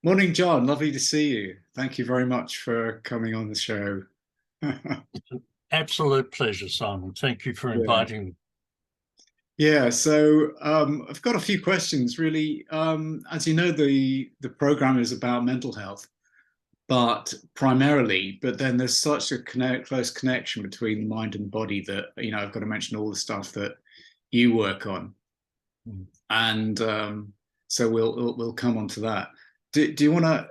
Morning, John. Lovely to see you. Thank you very much for coming on the show. Absolute pleasure, Simon. Thank you for Yeah. inviting me. Yeah, so I've got a few questions, really. As you know, the program is about mental health, but primarily, but then there's such a close connection between mind and body that, I've got to mention all the stuff that you work on. Mm. And so we'll come on to that. Do you want to,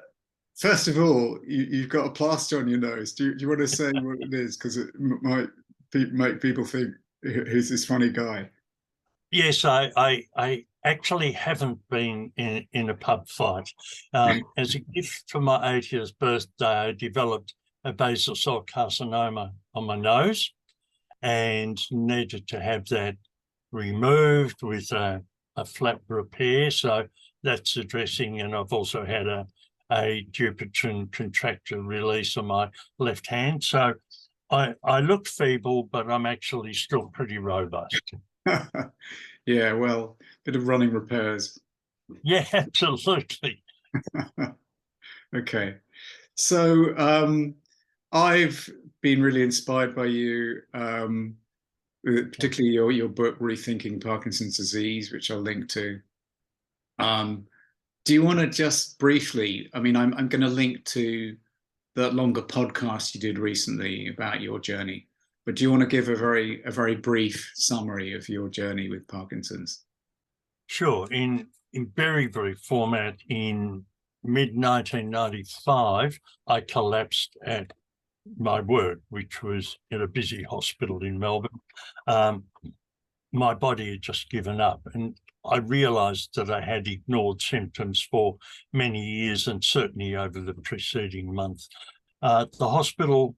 first of all, you've got a plaster on your nose. Do you want to say what it is? Because it might make people think, who's this funny guy? Yes, I actually haven't been in a pub fight. As a gift for my 80th birthday, I developed a basal cell carcinoma on my nose and needed to have that removed with a flap repair. So that's addressing, and I've also had a Dupuytren contracture release on my left hand. So I look feeble, but I'm actually still pretty robust. Yeah, well, bit of running repairs. Yeah, absolutely. Okay. So I've been really inspired by you, particularly your book, Rethinking Parkinson's Disease, which I'll link to. Um, do you want to just briefly, I'm going to link to that longer podcast you did recently about your journey, but do you want to give a very brief summary of your journey with Parkinson's? Sure. In very brief format, in mid-1995, I collapsed at my work, which was in a busy hospital in Melbourne. My body had just given up, and I realised that I had ignored symptoms for many years, and certainly over the preceding month. The hospital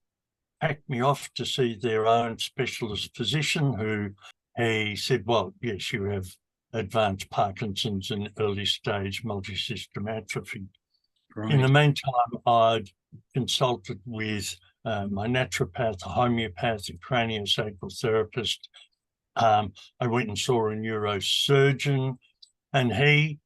packed me off to see their own specialist physician, who he said, well, yes, you have advanced Parkinson's and early stage multisystem atrophy. In the Right. meantime, I'd consulted with my naturopath, a homeopath, a craniosacral therapist. I went and saw a neurosurgeon, and he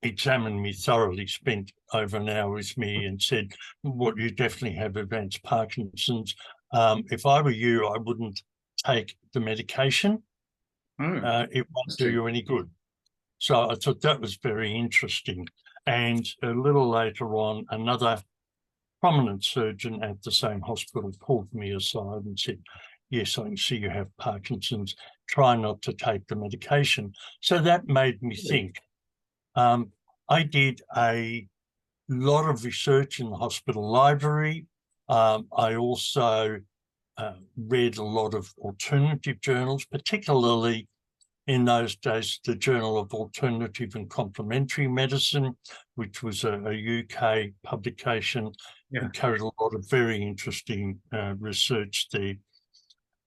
examined me thoroughly, spent over an hour with me, and said, "What, you definitely have advanced Parkinson's. If I were you, I wouldn't take the medication. Oh, It won't do interesting. you any good." So I thought that was very interesting. And a little later on, another prominent surgeon at the same hospital pulled me aside and said, yes, I can see you have Parkinson's. Try not to take the medication. So that made me think. Um, I did a lot of research in the hospital library. I also read a lot of alternative journals, particularly in those days, the Journal of Alternative and Complementary Medicine, which was a UK publication, Yeah. and carried a lot of very interesting research there.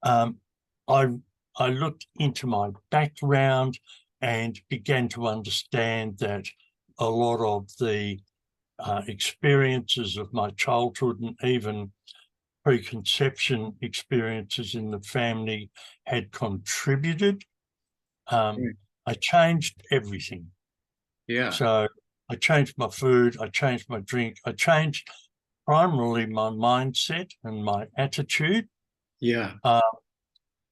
Um, I, I looked into my background and began to understand that a lot of the experiences of my childhood and even preconception experiences in the family had contributed. Right. I changed everything. Yeah. So I changed my food, I changed my drink, I changed primarily my mindset and my attitude. Yeah. Uh,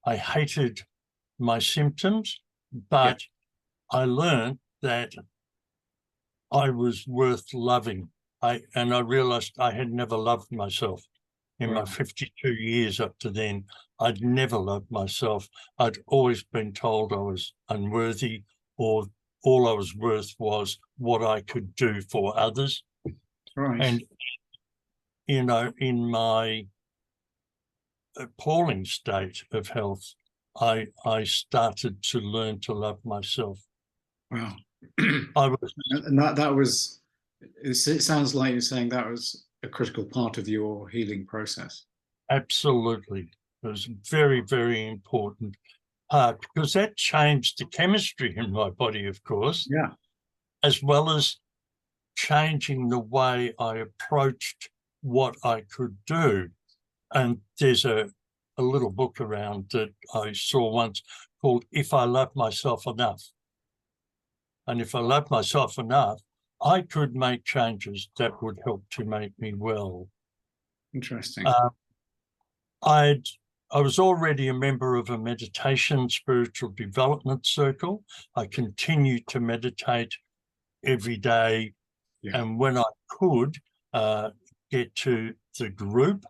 I hated my symptoms, Yeah. but I learned that I was worth loving. And I realized I had never loved myself. In my Wow. 52 years up to then, I'd never loved myself. I'd always been told I was unworthy, or all I was worth was what I could do for others. Right. And, in my appalling state of health, I started to learn to love myself. Wow. I was And that was, it sounds like you're saying that was a critical part of your healing process. absolutely, it was very, very important part, because that changed the chemistry in my body, of course, Yeah. as well as changing the way I approached what I could do. And there's a little book around that I saw once called If I Love Myself Enough. And if I love myself enough, I could make changes that would help to make me well. Interesting. I was already a member of a meditation spiritual development circle. I continued to meditate every day, Yeah. and when I could get to the group,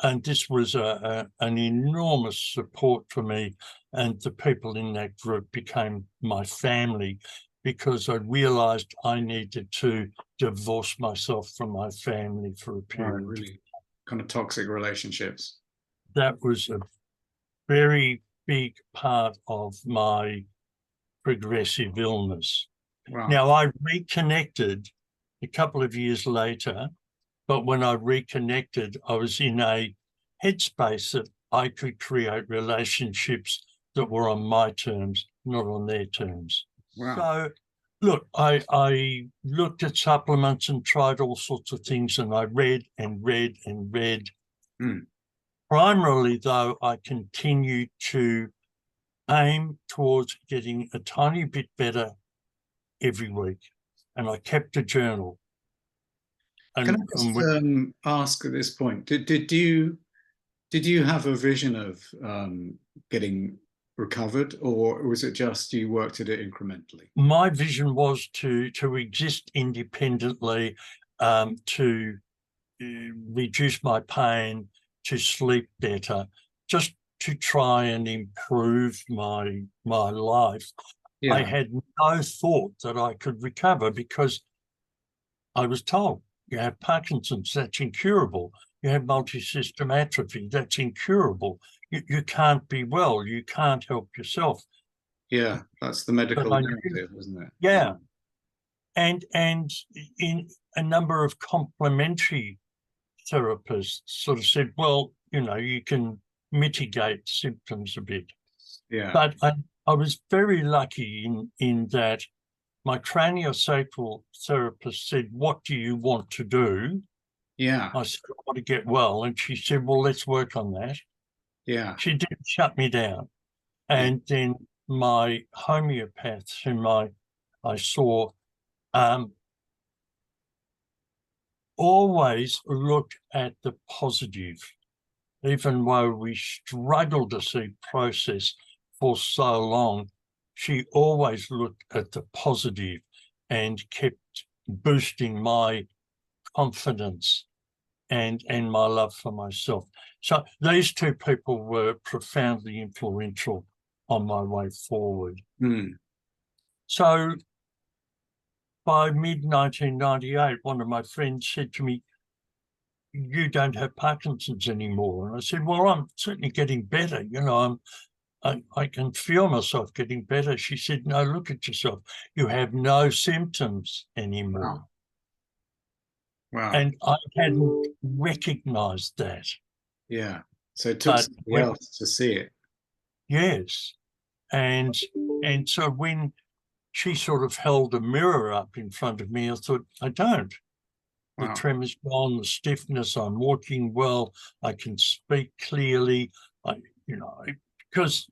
and this was an enormous support for me, and the people in that group became my family, because I realized I needed to divorce myself from my family for a Wow, period. really kind of toxic relationships. That was a very big part of my progressive illness. Wow. Now, I reconnected a couple of years later, but when I reconnected, I was in a headspace that I could create relationships that were on my terms, not on their terms. Wow. So, look, I looked at supplements and tried all sorts of things, and I read and read and read. Mm. Primarily, though, I continued to aim towards getting a tiny bit better every week, and I kept a journal. Can I And just we, ask at this point, did you have a vision of getting recovered, or was it just you worked at it incrementally? my vision was to exist independently, to reduce my pain, to sleep better, just to try and improve my life. I Yeah. had no thought that I could recover, because I was told, you have Parkinson's, that's incurable. You have multi-system atrophy, that's incurable. You can't be well, you can't help yourself. Yeah, that's the medical But I knew, narrative, isn't it? yeah. And in a number of complementary therapists sort of said, well, you can mitigate symptoms a bit. Yeah. But I was very lucky in that my craniosacral therapist said, what do you want to do? Yeah. I said, I want to get well. And she said, well, let's work on that. Yeah. She didn't shut me down. Yeah. And then my homeopath, whom I saw, always looked at the positive, even though we struggled to see process for so long. She always looked at the positive and kept boosting my confidence and my love for myself. So these two people were profoundly influential on my way forward. Mm. So by mid-1998, one of my friends said to me, you don't have Parkinson's anymore. And I said, well, I'm certainly getting better. I can feel myself getting better. She said, no, look at yourself. You have no symptoms anymore. Wow. Wow. And I hadn't recognized that. Yeah. So it took But somebody else to see it. yes. And so when she sort of held a mirror up in front of me, I thought, I don't. The Wow. tremor's gone, the stiffness, I'm walking well, I can speak clearly. Because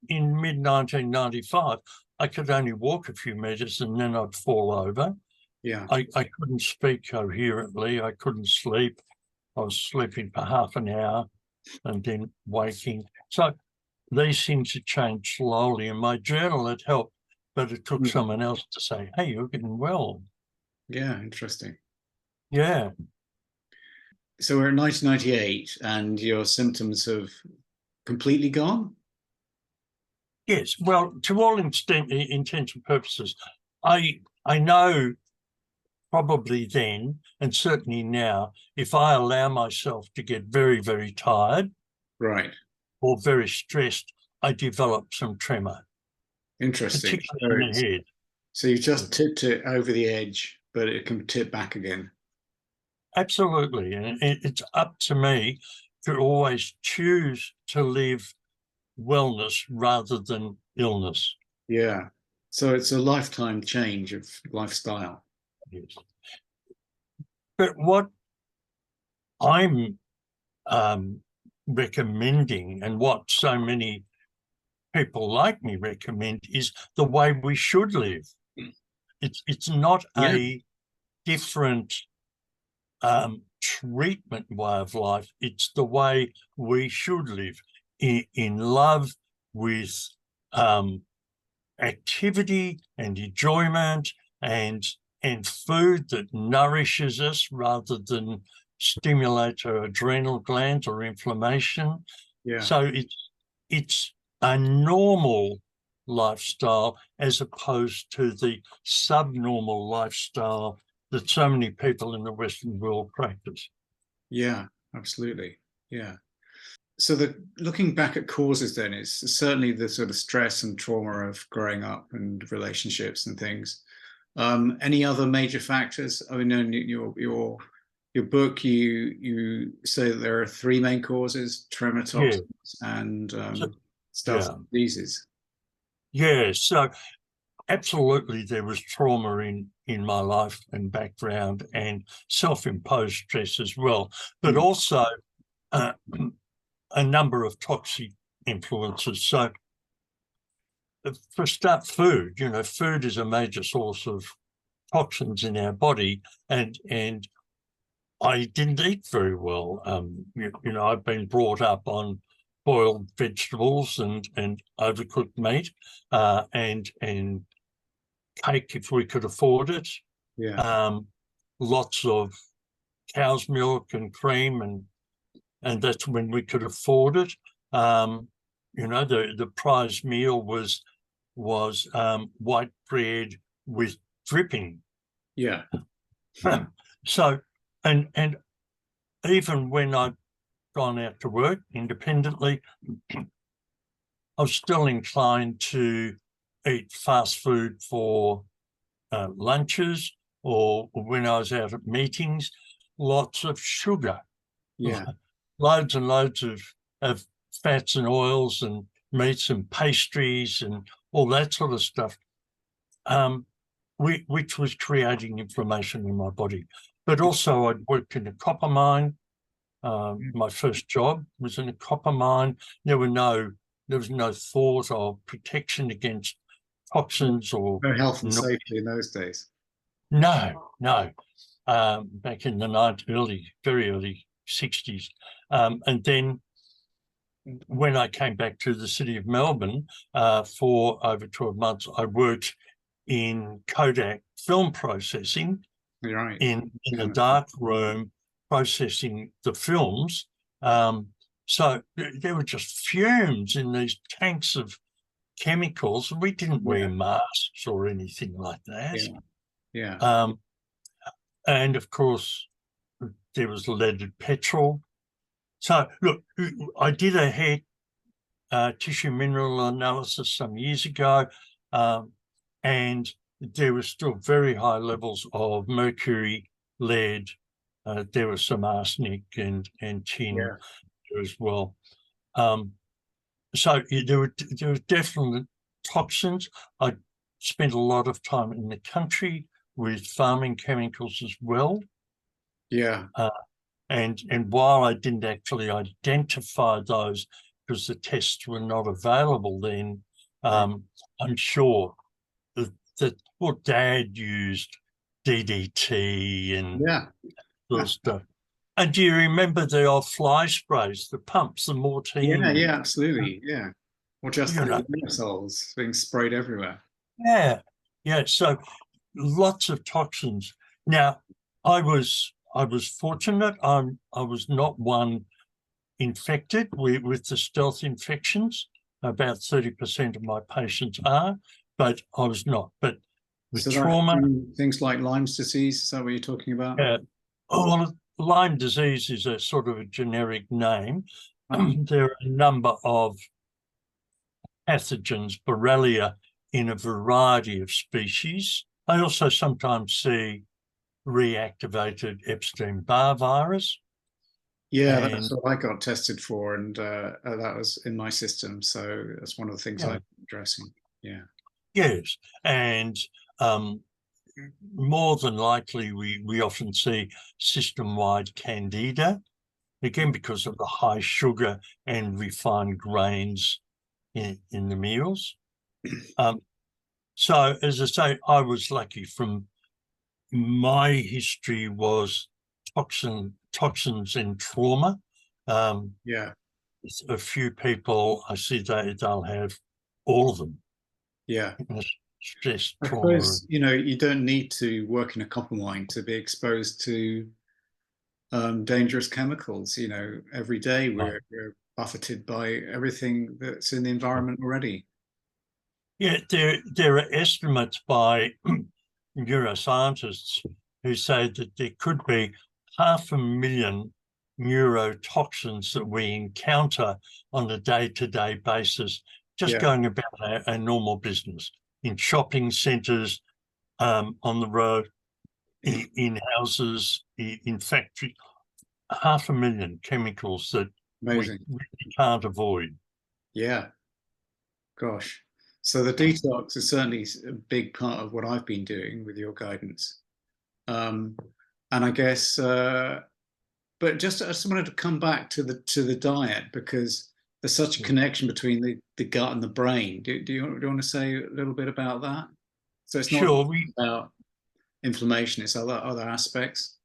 in mid-1995, I could only walk a few meters and then I'd fall over. Yeah. I couldn't speak coherently. I couldn't sleep. I was sleeping for half an hour and then waking. So these things had changed slowly, and my journal had helped, but it took Mm. someone else to say, hey, you're getting well. Yeah. Interesting. Yeah. So we're in 1998 and your symptoms have completely gone? Yes. Well, to all intents and purposes, I know probably then, and certainly now, if I allow myself to get very, very tired, Right. or very stressed, I develop some tremor, Interesting. particularly in the head. So you just tipped it over the edge, but it can tip back again. Absolutely. And it's up to me to always choose to live wellness rather than illness. Yeah. So it's a lifetime change of lifestyle. Yes. But what I'm recommending, and what so many people like me recommend, is the way we should live. it's not Yeah. a different treatment way of life. It's the way we should live, in love, with activity and enjoyment, and food that nourishes us rather than stimulate our adrenal glands or inflammation. Yeah. So it's a normal lifestyle as opposed to the subnormal lifestyle that so many people in the Western world practice. Yeah. Absolutely. Yeah. So looking back at causes then is certainly the sort of stress and trauma of growing up and relationships and things. Any other major factors? I mean, in your book, you say that there are three main causes: tremor, Yeah. toxins, and So, stealth yeah. diseases. Yeah. So absolutely there was trauma in my life and background, and self-imposed stress as well, but Mm. also uh, a number of toxic influences. So for a start, food, food is a major source of toxins in our body, and I didn't eat very well. I've been brought up on boiled vegetables and overcooked meat, and cake if we could afford it. Yeah. Um, Lots of cow's milk and cream, and that's when we could afford it. The prize meal was white bread with dripping. Yeah. So, and even when I'd gone out to work independently, I was still inclined to eat fast food for lunches, or when I was out at meetings, lots of sugar, Yeah. loads and loads of fats and oils and meats and pastries and all that sort of stuff, which was creating inflammation in my body. But also I'd worked in a copper mine. My first job was in a copper mine. There was no thought of protection against toxins or No health and no, safety in those days. no. Back in the very early 60s. And then when I came back to the city of Melbourne for over 12 months, I worked in Kodak film processing, You're right. in the Kind of. dark room, processing the films. So there were just fumes in these tanks of chemicals. We didn't wear Yeah. masks or anything like that. Yeah. Yeah. Um, and of course, there was leaded petrol. So look, I did a hair tissue mineral analysis some years ago, and there were still very high levels of mercury, lead. There was some arsenic and tin Yeah. as well. So there were definitely toxins. I spent a lot of time in the country with farming chemicals as well. Yeah. And while I didn't actually identify those because the tests were not available then, Right. I'm sure that well, Dad used DDT and Yeah. sort stuff. And do you remember the old fly sprays, the pumps, the Yeah. Mortein? Yeah. Absolutely. Yeah. Or just You the know, aerosols being sprayed everywhere. yeah, yeah. So lots of toxins. Now, I was fortunate. I was not one infected with the stealth infections. About 30% of my patients are, but I was not. But with So that's trauma, things like Lyme's disease. Is that what you're talking about? uh, oh, Lyme disease is a sort of a generic name. Ah, There are a number of pathogens, Borrelia, in a variety of species. I also sometimes see reactivated Epstein-Barr virus. yeah, that's And what I got tested for, and that was in my system. So that's one of the things yeah, I'm addressing. Yeah. yes, and um, more than likely, we often see system-wide candida, again because of the high sugar and refined grains in the meals. Um, So as I say, I was lucky. From my history was toxins and trauma. Yeah, A few people I see they'll have all of them. yeah. Stress, I trauma. suppose, you don't need to work in a copper mine to be exposed to dangerous chemicals. Every day we're buffeted by everything that's in the environment already. Yeah, there are estimates by neuroscientists who say that there could be 500,000 neurotoxins that we encounter on a day-to-day basis, just Yeah, going about our normal business in shopping centres, on the road, in houses, in factories. 500,000 chemicals that we amazing. really can't avoid. Yeah, gosh. So the detox is certainly a big part of what I've been doing with your guidance. Um, and I guess, but I just wanted to come back to the diet because there's such a connection between the gut and the brain. Do you want to say a little bit about that? So it's not Sure, about inflammation; it's other aspects.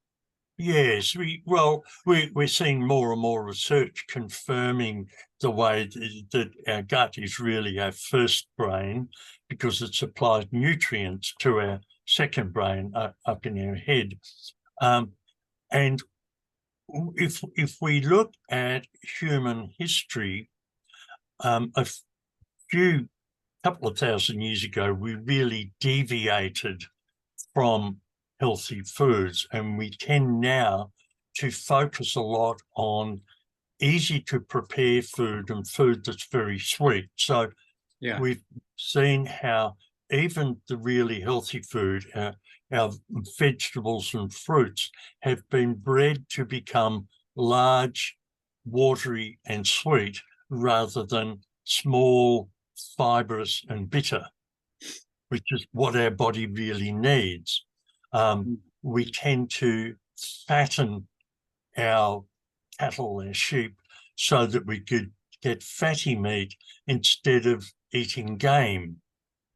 yes, we're seeing more and more research confirming the way that our gut is really our first brain, because it supplies nutrients to our second brain up in our head. And if we look at human history, a few couple of thousand years ago, we really deviated from healthy foods, and we tend now to focus a lot on easy to prepare food and food that's very sweet. So Yeah, we've seen how even the really healthy food, our vegetables and fruits, have been bred to become large, watery and sweet rather than small, fibrous and bitter, which is what our body really needs. We tend to fatten our cattle and sheep so that we could get fatty meat instead of eating game,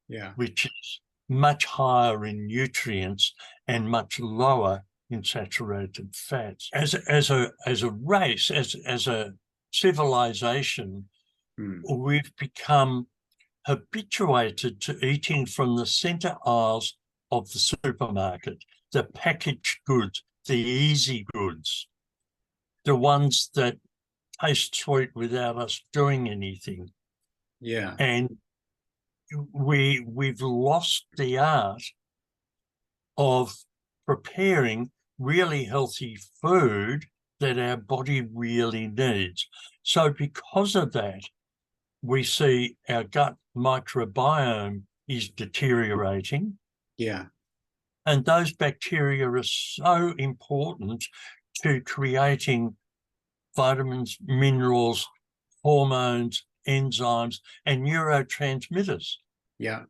yeah, which is much higher in nutrients and much lower in saturated fats. As a race, as a civilization, mm, we've become habituated to eating from the center aisles of the supermarket, the packaged goods, the easy goods, the ones that taste sweet without us doing anything. yeah, And we've lost the art of preparing really healthy food that our body really needs. So because of that, we see our gut microbiome is deteriorating. yeah, And those bacteria are so important to creating vitamins, minerals, hormones, enzymes, and neurotransmitters, yeah,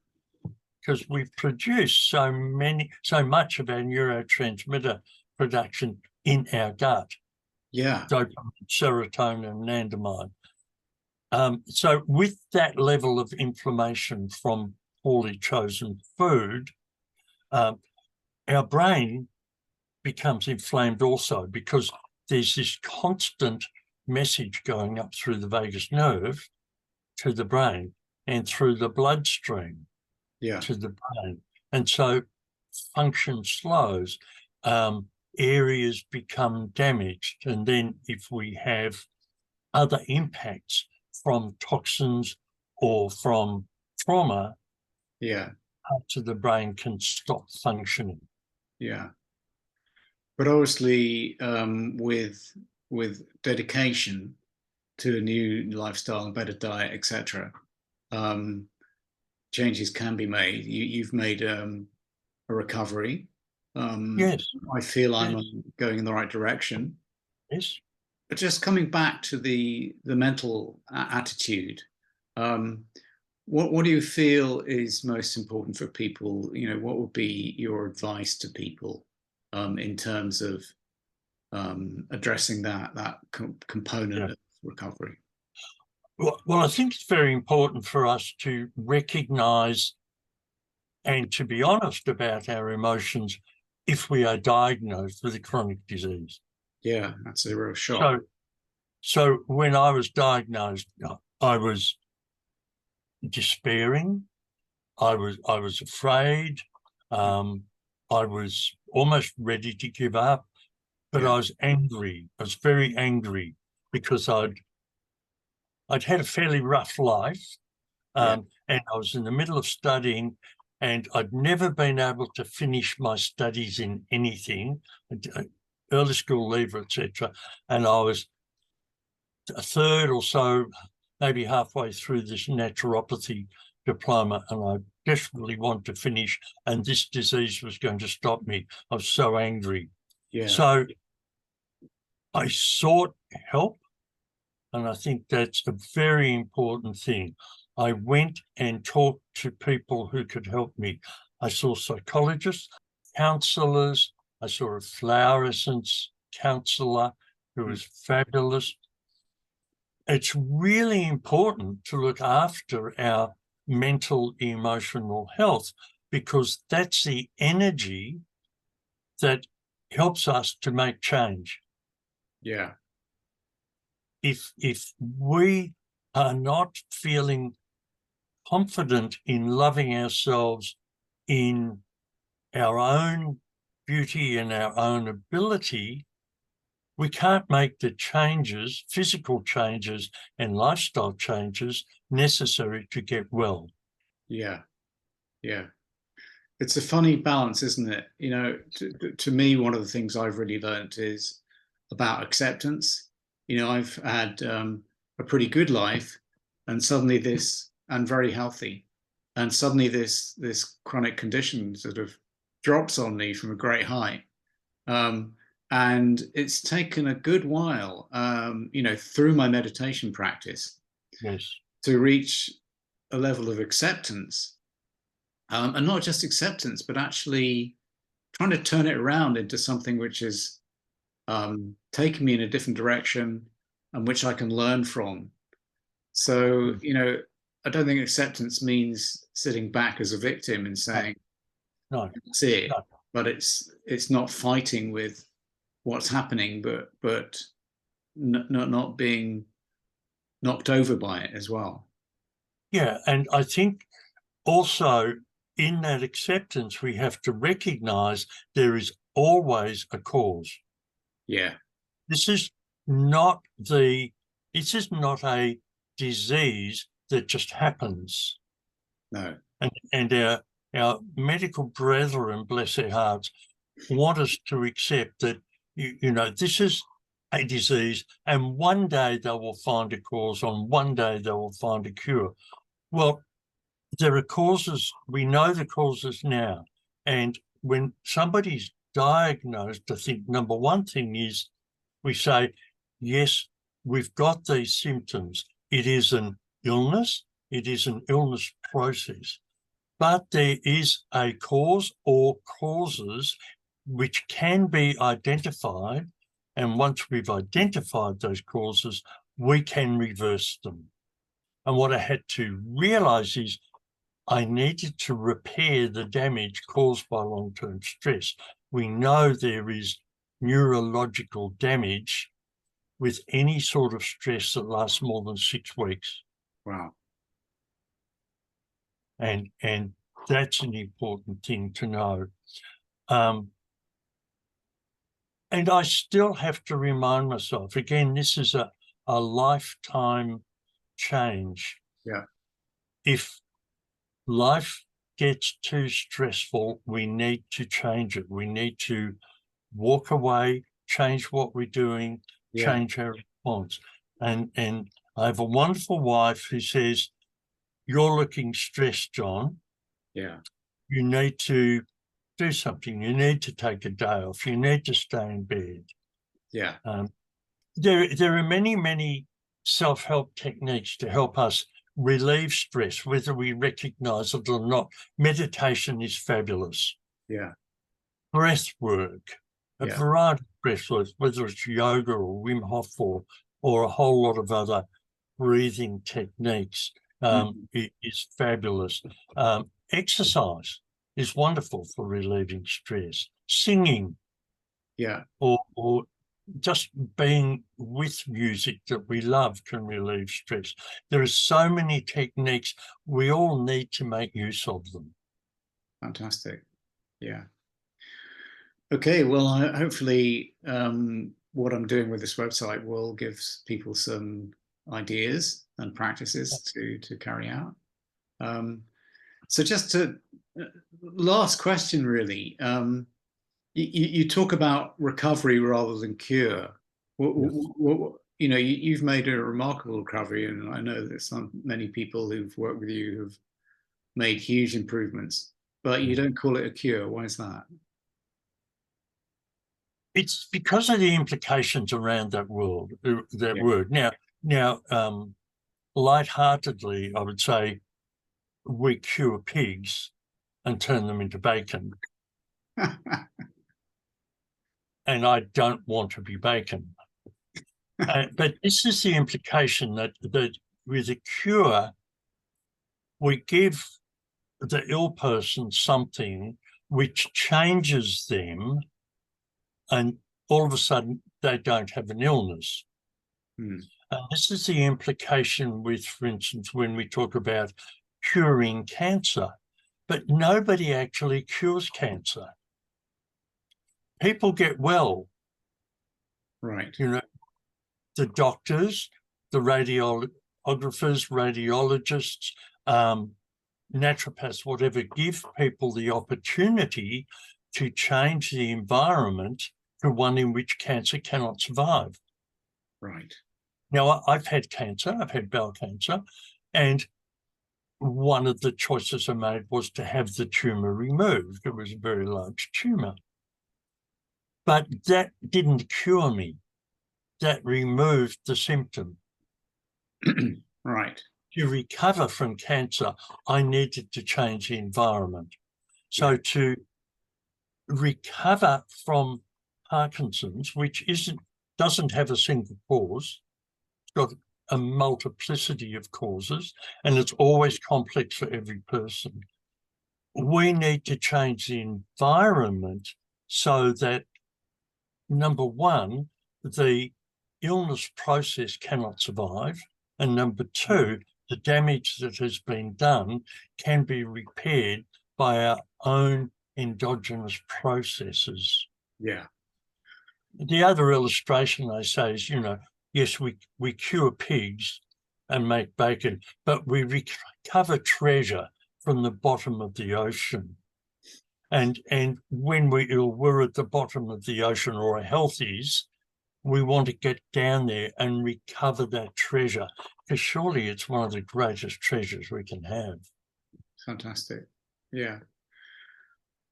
because we produce so much of our neurotransmitter production in our gut, yeah, dopamine, serotonin, and anandamide. So with that level of inflammation from poorly chosen food, our brain becomes inflamed also, because there's this constant message going up through the vagus nerve to the brain and through the bloodstream yeah, to the brain. And so function slows, areas become damaged. And then if we have other impacts from toxins or from trauma, yeah, parts of the brain can stop functioning. yeah. But obviously, with dedication to a new lifestyle and better diet, etc., um, changes can be made. You've made a recovery. Um, Yes, I feel I'm yes, going in the right direction. yes. But just coming back to the mental attitude, um, what do you feel is most important for people? What would be your advice to people in terms of addressing that component Yeah. of recovery? Well, I think it's very important for us to recognize and to be honest about our emotions if we are diagnosed with a chronic disease. Yeah, that's a real shock. So when I was diagnosed, I was despairing. I was afraid. I was almost ready to give up, but I was angry. I was very angry because I'd had a fairly rough life, and I was in the middle of studying, and I'd never been able to finish my studies in anything, early school leaver, etc. And I was a third or so, maybe halfway through this naturopathy diploma, and I desperately wanted to finish, and this disease was going to stop me. I was so angry. Yeah. So I sought help, and I think that's a very important thing. I went and talked to people who could help me. I saw psychologists, counsellors. I saw a flower essence counsellor who was fabulous. It's really important to look after our mental, emotional health, because that's the energy that helps us to make change. Yeah. If we are not feeling confident in loving ourselves, in our own beauty and our own ability, we can't make the changes, physical changes and lifestyle changes necessary to get well. Yeah. Yeah. It's a funny balance, isn't it? You know, to me, one of the things I've really learned is about acceptance. You know, I've had a pretty good life, and suddenly and very healthy, and suddenly this chronic condition sort of drops on me from a great height. And it's taken a good while, you know, through my meditation practice, to reach a level of acceptance, and not just acceptance, but actually trying to turn it around into something which is taking me in a different direction and which I can learn from. So, you know, I don't think acceptance means sitting back as a victim and saying, no, that's it. no. But it's not fighting with what's happening, but not being knocked over by it as well. Yeah, and I think also in that acceptance, we have to recognize there is always a cause. Yeah. This is not a disease that just happens. No. And our medical brethren, bless their hearts, want us to accept that, you know, this is a disease, and one day they will find a cause, and one day they will find a cure. Well, there are causes, we know the causes now. And when somebody's diagnosed, I think number one thing is we say, yes, we've got these symptoms. It is an illness. It is an illness process. But there is a cause or causes which can be identified. And once we've identified those causes, we can reverse them. And what I had to realize is I needed to repair the damage caused by long-term stress. We know there is neurological damage with any sort of stress that lasts more than 6 weeks. Wow. And that's an important thing to know. And I still have to remind myself, again, this is a lifetime change. Yeah. If life gets too stressful, we need to change it. We need to walk away, change what we're doing, change our response. And I have a wonderful wife who says, you're looking stressed, John. Yeah. You need to do something. You need to take a day off. You need to stay in bed. Yeah. There are many self-help techniques to help us relieve stress, whether we recognize it or not. Meditation is fabulous. Yeah. Breath work, a variety of breath work, whether it's yoga or Wim Hof or a whole lot of other breathing techniques, is fabulous. Exercise. is wonderful for relieving stress. Singing, Yeah. or just being with music that we love can relieve stress. There are so many techniques. We all need to make use of them. Fantastic. Yeah. Okay. Well, hopefully, what I'm doing with this website will give people some ideas and practices to carry out. So just to last question, really. You talk about recovery rather than cure. You've made a remarkable recovery, and I know that many people who've worked with you have made huge improvements, but you don't call it a cure. Why is that? It's because of the implications around that word. Now, lightheartedly, I would say we cure pigs and turn them into bacon. And I don't want to be bacon. But this is the implication that with a cure, we give the ill person something which changes them, and all of a sudden they don't have an illness. And this is the implication with, for instance, when we talk about curing cancer, but nobody actually cures cancer. People get well. Right. You know, the doctors, the radiographers, radiologists, naturopaths, whatever, give people the opportunity to change the environment to one in which cancer cannot survive. Right. Now, I've had cancer, I've had bowel cancer, and one of the choices I made was to have the tumour removed. It was a very large tumour. But that didn't cure me. That removed the symptom. Right. To recover from cancer, I needed to change the environment. So to recover from Parkinson's, which doesn't have a single cause, it's got a multiplicity of causes, and it's always complex for every person. We need to change the environment so that, number one, the illness process cannot survive, and number two, the damage that has been done can be repaired by our own endogenous processes. Yeah. The other illustration I say is, yes, we cure pigs and make bacon, but we recover treasure from the bottom of the ocean. And when we're at the bottom of the ocean, or our health is, we want to get down there and recover that treasure, because surely it's one of the greatest treasures we can have. Fantastic. Yeah.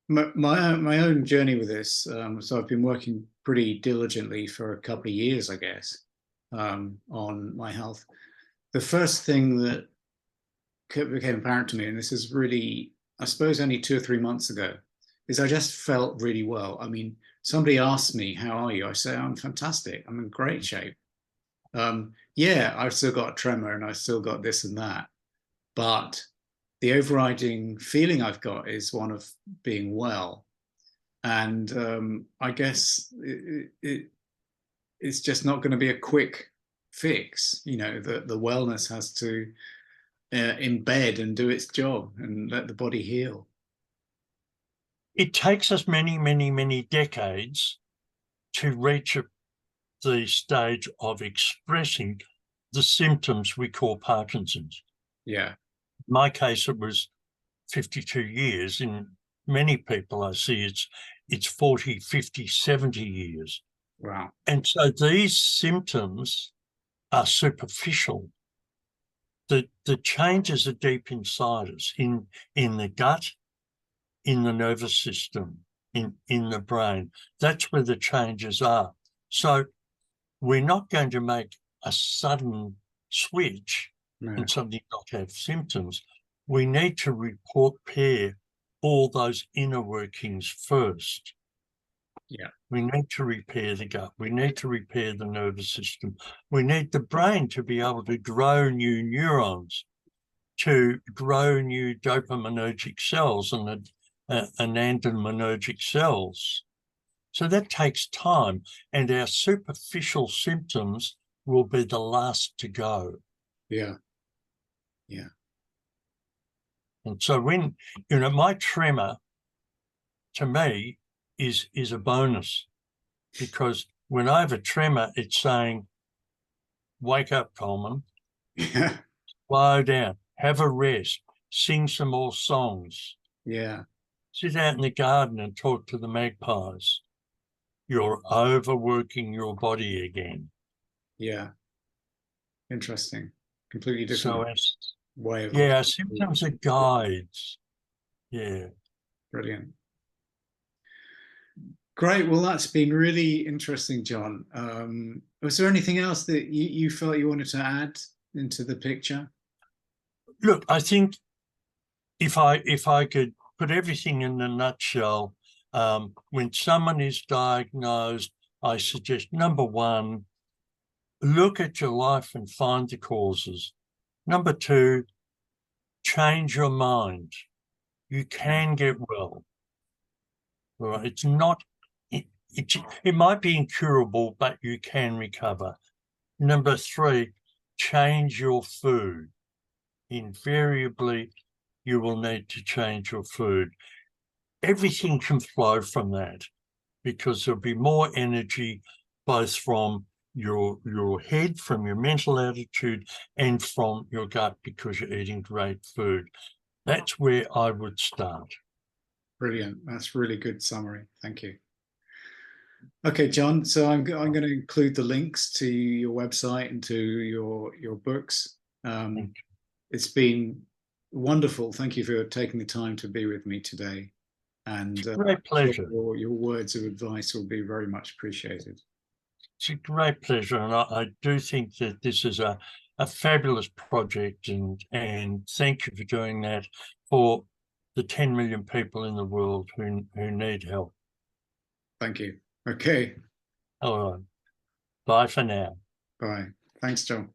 My own journey with this, so I've been working pretty diligently for a couple of years, I guess, on my health. The first thing that became apparent to me, and this is really, I suppose, only 2 or 3 months ago, is I just felt really well. I mean, somebody asked me, "How are you?" I say, "I'm fantastic. I'm in great shape." Yeah, I've still got a tremor and I've still got this and that, but the overriding feeling I've got is one of being well. And I guess it's just not going to be a quick fix. The wellness has to embed and do its job and let the body heal. It takes us many, many, many decades to reach the stage of expressing the symptoms we call Parkinson's. Yeah. In my case, it was 52 years. In many people I see, it's 40, 50, 70 years. Wow. And so these symptoms are superficial. The changes are deep inside us, in the gut, in the nervous system, in the brain. That's where the changes are. So we're not going to make a sudden switch and suddenly not have symptoms. We need to repair all those inner workings first. Yeah. We need to repair the gut. We need to repair the nervous system. We need the brain to be able to grow new neurons, to grow new dopaminergic cells, and anandaminergic cells. So that takes time, and our superficial symptoms will be the last to go. Yeah. Yeah. And so when, my tremor to me is a bonus, because when I have a tremor, it's saying, wake up, Coleman, Yeah. slow down, have a rest, sing some more songs, Yeah. sit out in the garden and talk to the magpies. You're overworking your body again. Yeah. Interesting. Completely So, different way of our symptoms are guides. Yeah. Brilliant. Great. Well, that's been really interesting, John. Was there anything else that you felt you wanted to add into the picture? Look, I think if I could put everything in a nutshell, when someone is diagnosed, I suggest, number one, look at your life and find the causes. Number two, change your mind. You can get well. All right? It's not, it might be incurable, but you can recover. Number three, change your food. Invariably, you will need to change your food. Everything can flow from that, because there'll be more energy both from your head, from your mental attitude, and from your gut, because you're eating great food. That's where I would start. Brilliant. That's really good summary. Thank you. Okay, John. So I'm going to include the links to your website and to your books. It's been wonderful. Thank you for taking the time to be with me today. And great pleasure. Your words of advice will be very much appreciated. It's a great pleasure, and I do think that this is a fabulous project, and thank you for doing that for the 10 million people in the world who need help. Thank you. Okay. All right. Bye for now. Bye. Thanks, John.